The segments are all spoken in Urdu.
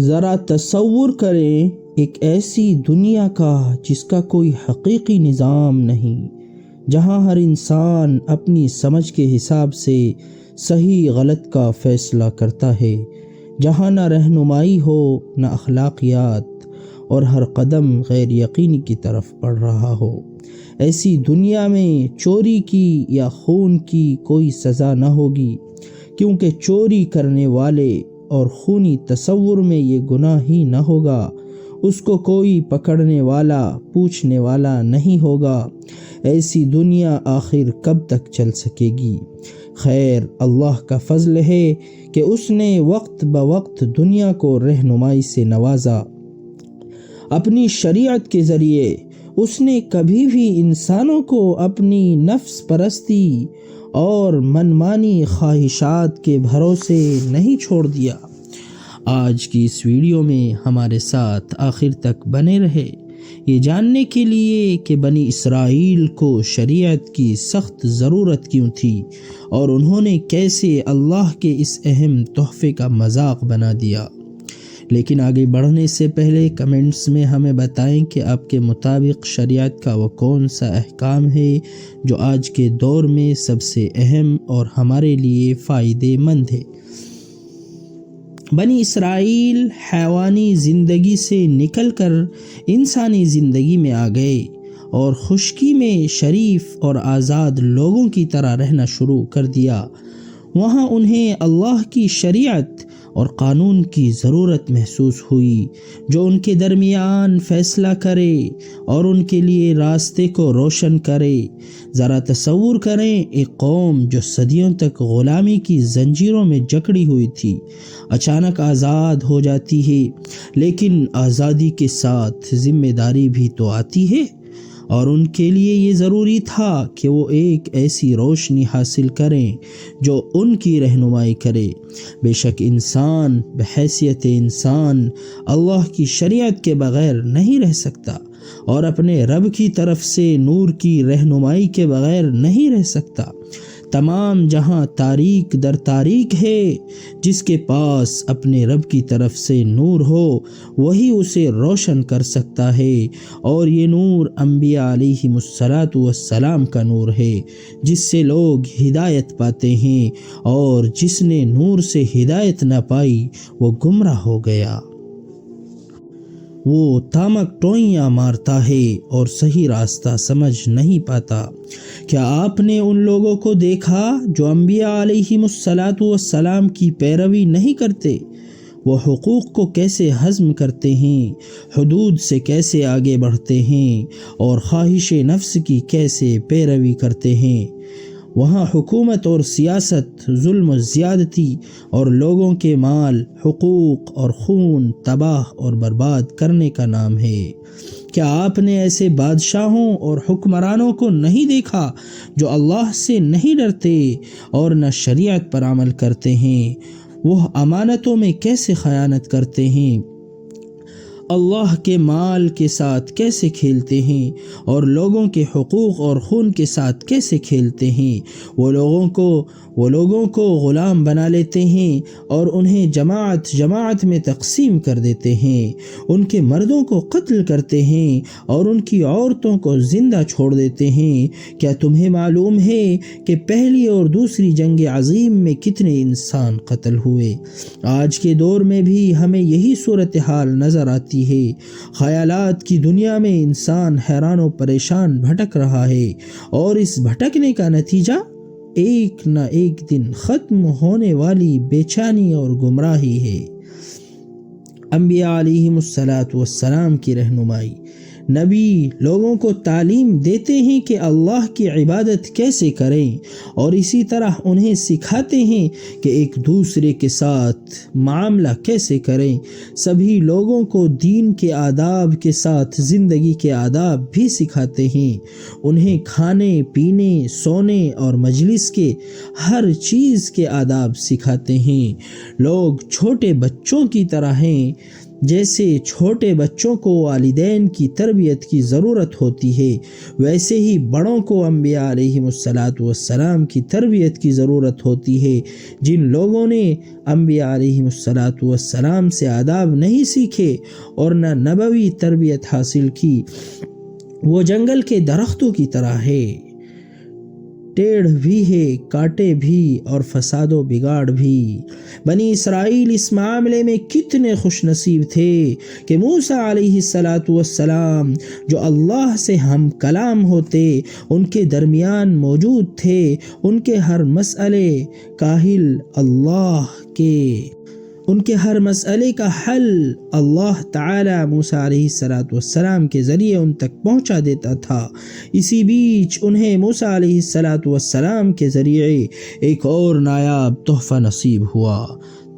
ذرا تصور کریں ایک ایسی دنیا کا جس کا کوئی حقیقی نظام نہیں، جہاں ہر انسان اپنی سمجھ کے حساب سے صحیح غلط کا فیصلہ کرتا ہے، جہاں نہ رہنمائی ہو نہ اخلاقیات، اور ہر قدم غیر یقینی کی طرف بڑھ رہا ہو۔ ایسی دنیا میں چوری کی یا خون کی کوئی سزا نہ ہوگی، کیونکہ چوری کرنے والے اور خونی تصور میں یہ گناہ ہی نہ ہوگا، اس کو کوئی پکڑنے والا پوچھنے والا نہیں ہوگا۔ ایسی دنیا آخر کب تک چل سکے گی؟ خیر، اللہ کا فضل ہے کہ اس نے وقت بوقت دنیا کو رہنمائی سے نوازا۔ اپنی شریعت کے ذریعے اس نے کبھی بھی انسانوں کو اپنی نفس پرستی اور منمانی خواہشات کے بھروسے نہیں چھوڑ دیا۔ آج کی اس ویڈیو میں ہمارے ساتھ آخر تک بنے رہے، یہ جاننے کے لیے کہ بنی اسرائیل کو شریعت کی سخت ضرورت کیوں تھی اور انہوں نے کیسے اللہ کے اس اہم تحفے کا مذاق بنا دیا۔ لیکن آگے بڑھنے سے پہلے کمنٹس میں ہمیں بتائیں کہ آپ کے مطابق شریعت کا وہ کون سا احکام ہے جو آج کے دور میں سب سے اہم اور ہمارے لیے فائدے مند ہے۔ بنی اسرائیل حیوانی زندگی سے نکل کر انسانی زندگی میں آ گئے اور خشکی میں شریف اور آزاد لوگوں کی طرح رہنا شروع کر دیا۔ وہاں انہیں اللہ کی شریعت اور قانون کی ضرورت محسوس ہوئی جو ان کے درمیان فیصلہ کرے اور ان کے لیے راستے کو روشن کرے۔ ذرا تصور کریں، ایک قوم جو صدیوں تک غلامی کی زنجیروں میں جکڑی ہوئی تھی، اچانک آزاد ہو جاتی ہے، لیکن آزادی کے ساتھ ذمہ داری بھی تو آتی ہے، اور ان کے لیے یہ ضروری تھا کہ وہ ایک ایسی روشنی حاصل کریں جو ان کی رہنمائی کرے۔ بے شک انسان بحیثیت انسان اللہ کی شریعت کے بغیر نہیں رہ سکتا اور اپنے رب کی طرف سے نور کی رہنمائی کے بغیر نہیں رہ سکتا۔ تمام جہاں تاریک در تاریک ہے، جس کے پاس اپنے رب کی طرف سے نور ہو وہی اسے روشن کر سکتا ہے، اور یہ نور انبیاء علیہم السلام کا نور ہے، جس سے لوگ ہدایت پاتے ہیں، اور جس نے نور سے ہدایت نہ پائی وہ گمراہ ہو گیا۔ وہ تامک ٹوئیاں مارتا ہے اور صحیح راستہ سمجھ نہیں پاتا۔ کیا آپ نے ان لوگوں کو دیکھا جو انبیاء علیہم السلام کی پیروی نہیں کرتے؟ وہ حقوق کو کیسے ہضم کرتے ہیں، حدود سے کیسے آگے بڑھتے ہیں، اور خواہش نفس کی کیسے پیروی کرتے ہیں۔ وہاں حکومت اور سیاست ظلم و زیادتی اور لوگوں کے مال، حقوق اور خون تباہ اور برباد کرنے کا نام ہے۔ کیا آپ نے ایسے بادشاہوں اور حکمرانوں کو نہیں دیکھا جو اللہ سے نہیں ڈرتے اور نہ شریعت پر عمل کرتے ہیں؟ وہ امانتوں میں کیسے خیانت کرتے ہیں، اللہ کے مال کے ساتھ کیسے کھیلتے ہیں، اور لوگوں کے حقوق اور خون کے ساتھ کیسے کھیلتے ہیں۔ وہ لوگوں کو غلام بنا لیتے ہیں اور انہیں جماعت جماعت میں تقسیم کر دیتے ہیں، ان کے مردوں کو قتل کرتے ہیں اور ان کی عورتوں کو زندہ چھوڑ دیتے ہیں۔ کیا تمہیں معلوم ہے کہ پہلی اور دوسری جنگ عظیم میں کتنے انسان قتل ہوئے؟ آج کے دور میں بھی ہمیں یہی صورتحال نظر آتی ہے۔ خیالات کی دنیا میں انسان حیران و پریشان بھٹک رہا ہے، اور اس بھٹکنے کا نتیجہ ایک نہ ایک دن ختم ہونے والی بے چینی اور گمراہی ہے۔ انبیاء علیہم السلام کی رہنمائی، نبی لوگوں کو تعلیم دیتے ہیں کہ اللہ کی عبادت کیسے کریں، اور اسی طرح انہیں سکھاتے ہیں کہ ایک دوسرے کے ساتھ معاملہ کیسے کریں۔ سبھی لوگوں کو دین کے آداب کے ساتھ زندگی کے آداب بھی سکھاتے ہیں، انہیں کھانے پینے، سونے اور مجلس کے ہر چیز کے آداب سکھاتے ہیں۔ لوگ چھوٹے بچوں کی طرح ہیں، جیسے چھوٹے بچوں کو والدین کی تربیت کی ضرورت ہوتی ہے، ویسے ہی بڑوں کو انبیاء علیہم السلام کی تربیت کی ضرورت ہوتی ہے۔ جن لوگوں نے انبیاء علیہم السلام سے آداب نہیں سیکھے اور نہ نبوی تربیت حاصل کی، وہ جنگل کے درختوں کی طرح ہے، ٹیڑھ بھی ہے، کاٹے بھی اور فساد و بگاڑ بھی۔ بنی اسرائیل اس معاملے میں کتنے خوش نصیب تھے کہ موسیٰ علیہ السلام جو اللہ سے ہم کلام ہوتے ان کے درمیان موجود تھے، ان کے ہر مسئلے کا حل اللہ تعالی موسیٰ علیہ السلام کے ذریعے ان تک پہنچا دیتا تھا۔ اسی بیچ انہیں موسیٰ علیہ السلام کے ذریعے ایک اور نایاب تحفہ نصیب ہوا،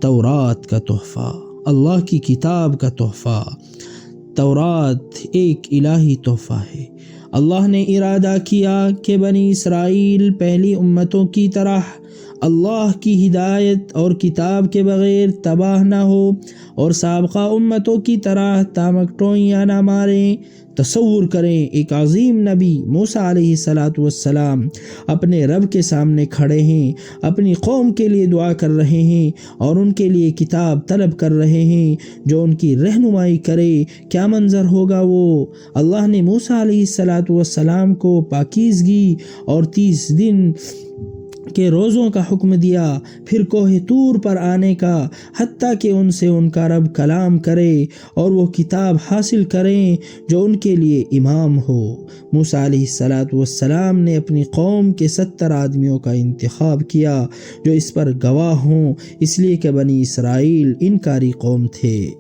تورات کا تحفہ، اللہ کی کتاب کا تحفہ۔ تورات ایک الہی تحفہ ہے۔ اللہ نے ارادہ کیا کہ بنی اسرائیل پہلی امتوں کی طرح اللہ کی ہدایت اور کتاب کے بغیر تباہ نہ ہو اور سابقہ امتوں کی طرح تامکٹوئیاں نہ ماریں۔ تصور کریں، ایک عظیم نبی موسیٰ علیہ السلام اپنے رب کے سامنے کھڑے ہیں، اپنی قوم کے لیے دعا کر رہے ہیں اور ان کے لیے کتاب طلب کر رہے ہیں جو ان کی رہنمائی کرے۔ کیا منظر ہوگا وہ! اللہ نے موسیٰ علیہ السلام کو پاکیزگی اور 30 دن کے روزوں کا حکم دیا، پھر کوہ طور پر آنے کا، حتیٰ کہ ان سے ان کا رب کلام کرے اور وہ کتاب حاصل کریں جو ان کے لیے امام ہو۔ موسیٰ علیہ السلام نے اپنی قوم کے 70 آدمیوں کا انتخاب کیا جو اس پر گواہ ہوں، اس لیے کہ بنی اسرائیل انکاری قوم تھے۔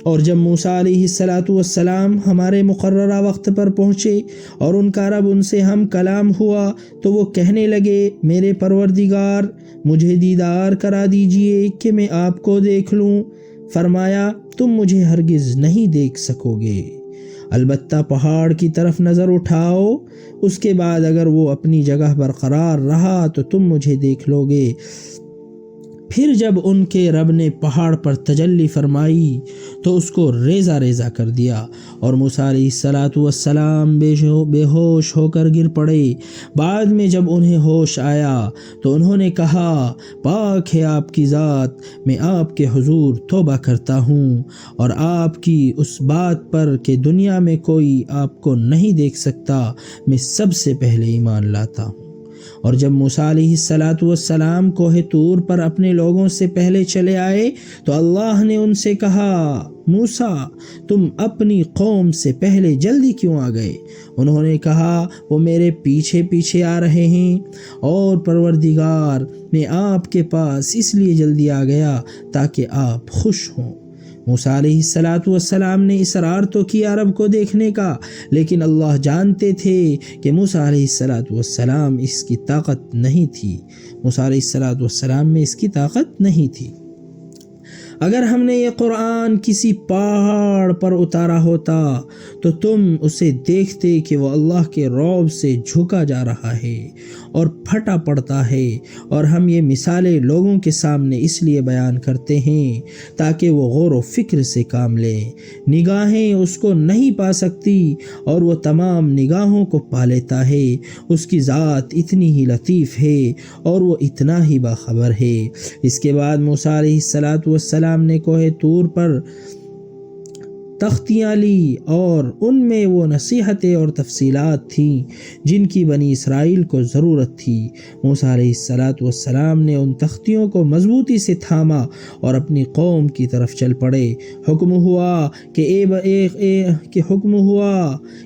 اور جب موسیٰ علیہ السلام ہمارے مقررہ وقت پر پہنچے اور ان کا رب ان سے ہم کلام ہوا تو وہ کہنے لگے، میرے پروردگار، مجھے دیدار کرا دیجئے کہ میں آپ کو دیکھ لوں۔ فرمایا، تم مجھے ہرگز نہیں دیکھ سکو گے، البتہ پہاڑ کی طرف نظر اٹھاؤ، اس کے بعد اگر وہ اپنی جگہ برقرار رہا تو تم مجھے دیکھ لو گے۔ پھر جب ان کے رب نے پہاڑ پر تجلی فرمائی تو اس کو ریزہ ریزہ کر دیا اور موسیٰ علیہ السلام بے ہوش ہو کر گر پڑے۔ بعد میں جب انہیں ہوش آیا تو انہوں نے کہا، پاک ہے آپ کی ذات، میں آپ کے حضور توبہ کرتا ہوں اور آپ کی اس بات پر کہ دنیا میں کوئی آپ کو نہیں دیکھ سکتا میں سب سے پہلے ایمان لاتا ہوں۔ اور جب موسیٰ علیہ السلام کوہ طور پر اپنے لوگوں سے پہلے چلے آئے تو اللہ نے ان سے کہا، موسیٰ، تم اپنی قوم سے پہلے جلدی کیوں آ گئے؟ انہوں نے کہا، وہ میرے پیچھے پیچھے آ رہے ہیں، اور پروردگار، میں آپ کے پاس اس لیے جلدی آ گیا تاکہ آپ خوش ہوں۔ موسیٰ علیہ السلام نے اصرار تو کیا رب کو دیکھنے کا، لیکن اللہ جانتے تھے کہ موسیٰ علیہ السلام اس کی طاقت نہیں تھی، موسیٰ علیہ السلام میں اس کی طاقت نہیں تھی۔ اگر ہم نے یہ قرآن کسی پہاڑ پر اتارا ہوتا تو تم اسے دیکھتے کہ وہ اللہ کے رعب سے جھکا جا رہا ہے اور پھٹا پڑتا ہے، اور ہم یہ مثالیں لوگوں کے سامنے اس لیے بیان کرتے ہیں تاکہ وہ غور و فکر سے کام لیں۔ نگاہیں اس کو نہیں پا سکتی اور وہ تمام نگاہوں کو پا لیتا ہے، اس کی ذات اتنی ہی لطیف ہے اور وہ اتنا ہی باخبر ہے۔ اس کے بعد موسیٰ علیہ السلام نے کوہ طور پر تختیاں لی اور ان میں وہ نصیحتیں اور تفصیلات تھیں جن کی بنی اسرائیل کو ضرورت تھی۔ موسیٰ علیہ السلام نے ان تختیوں کو مضبوطی سے تھاما اور اپنی قوم کی طرف چل پڑے۔ حکم ہوا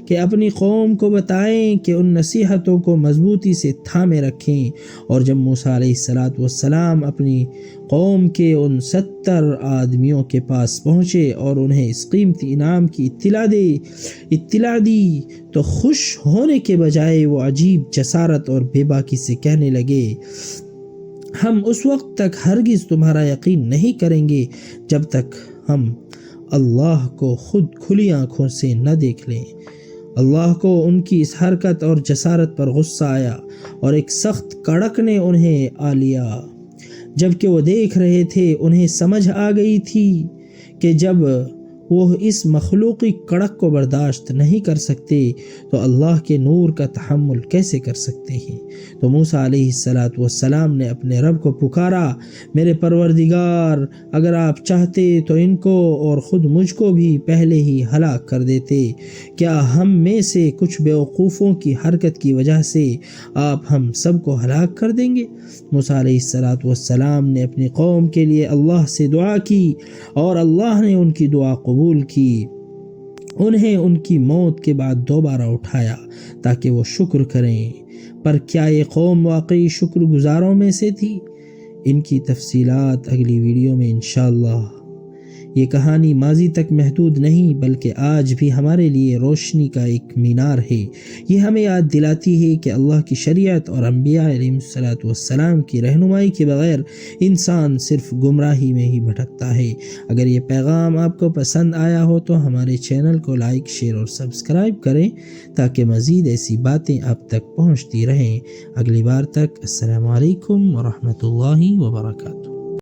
کہ اپنی قوم کو بتائیں کہ ان نصیحتوں کو مضبوطی سے تھامے رکھیں۔ اور جب موسیٰ علیہ السلام اپنی قوم کے ان 70 آدمیوں کے پاس پہنچے اور انہیں اس قیمتی انعام کی اطلاع دی تو خوش ہونے کے بجائے وہ عجیب جسارت اور بے باکی سے کہنے لگے، ہم اس وقت تک ہرگز تمہارا یقین نہیں کریں گے جب تک ہم اللہ کو خود کھلی آنکھوں سے نہ دیکھ لیں۔ اللہ کو ان کی اس حرکت اور جسارت پر غصہ آیا اور ایک سخت کڑک نے انہیں آ لیا۔ جب کہ وہ دیکھ رہے تھے، انہیں سمجھ آ گئی تھی کہ جب وہ اس مخلوقی کڑک کو برداشت نہیں کر سکتے تو اللہ کے نور کا تحمل کیسے کر سکتے ہیں؟ تو موسیٰ علیہ السلام نے اپنے رب کو پکارا، میرے پروردگار، اگر آپ چاہتے تو ان کو اور خود مجھ کو بھی پہلے ہی ہلاک کر دیتے، کیا ہم میں سے کچھ بیوقوفوں کی حرکت کی وجہ سے آپ ہم سب کو ہلاک کر دیں گے؟ موسیٰ علیہ السلام نے اپنی قوم کے لیے اللہ سے دعا کی اور اللہ نے ان کی دعا قبول کی، انہیں ان کی موت کے بعد دوبارہ اٹھایا تاکہ وہ شکر کریں۔ پر کیا یہ قوم واقعی شکر گزاروں میں سے تھی؟ ان کی تفصیلات اگلی ویڈیو میں انشاءاللہ۔ یہ کہانی ماضی تک محدود نہیں بلکہ آج بھی ہمارے لیے روشنی کا ایک مینار ہے۔ یہ ہمیں یاد دلاتی ہے کہ اللہ کی شریعت اور انبیاء علیہ السلام کی رہنمائی کے بغیر انسان صرف گمراہی میں ہی بھٹکتا ہے۔ اگر یہ پیغام آپ کو پسند آیا ہو تو ہمارے چینل کو لائک، شیئر اور سبسکرائب کریں تاکہ مزید ایسی باتیں آپ تک پہنچتی رہیں۔ اگلی بار تک السلام علیکم ورحمۃ اللہ وبرکاتہ۔